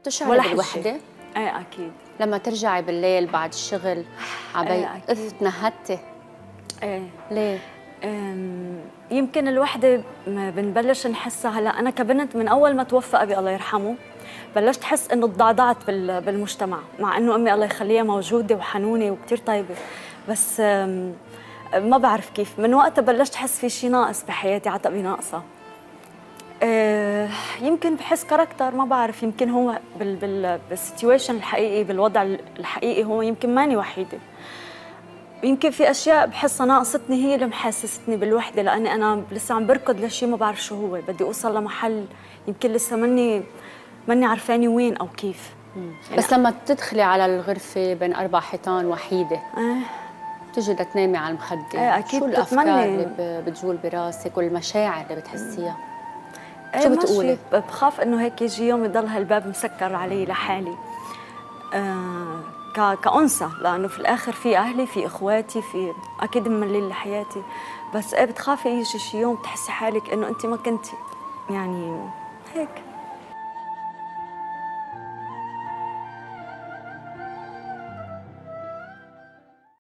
بتشعري بالوحدة؟ ايه اكيد. لما ترجعي بالليل بعد الشغل عبي تنهدتي؟ ايه. ليه؟ يمكن الوحدة بنبلش نحسها هلا. أنا كبنت من أول ما توفى أبي الله يرحمه بلشت أحس إنه تضعضعت بالمجتمع، مع إنه أمي الله يخليها موجودة وحنونة وكتير طيبة، بس ما بعرف كيف من وقتها بلشت أحس في شيء ناقص بحياتي، عتقبي ناقصة. يمكن بحس كاركتر، ما بعرف، يمكن هو بالسيتويشن الحقيقي، بالوضع الحقيقي هو يمكن ماني وحيدة. يمكن في اشياء بحسها ناقصتني هي اللي محسستني بالوحده، لاني انا لسه عم بركض لشيء ما بعرف شو هو، بدي اوصل لمحل يمكن لسه ماني عارفاني وين او كيف. بس لما تدخلي على الغرفه بين اربع حيطان وحيده بتجي لتنامي على المخده، أكيد شو الافكار اللي بتجول براسك والمشاعر اللي بتحسيها؟ شو بتقولي؟ بخاف انه هيك يجي يوم يضل هالباب مسكر علي لحالي كأنثى، لأنه في الآخر في أهلي، في إخواتي، في أكيد مملين لحياتي، بس بتخافي يجي شي يوم تحسي حالك إنه أنت ما كنتي، يعني هيك.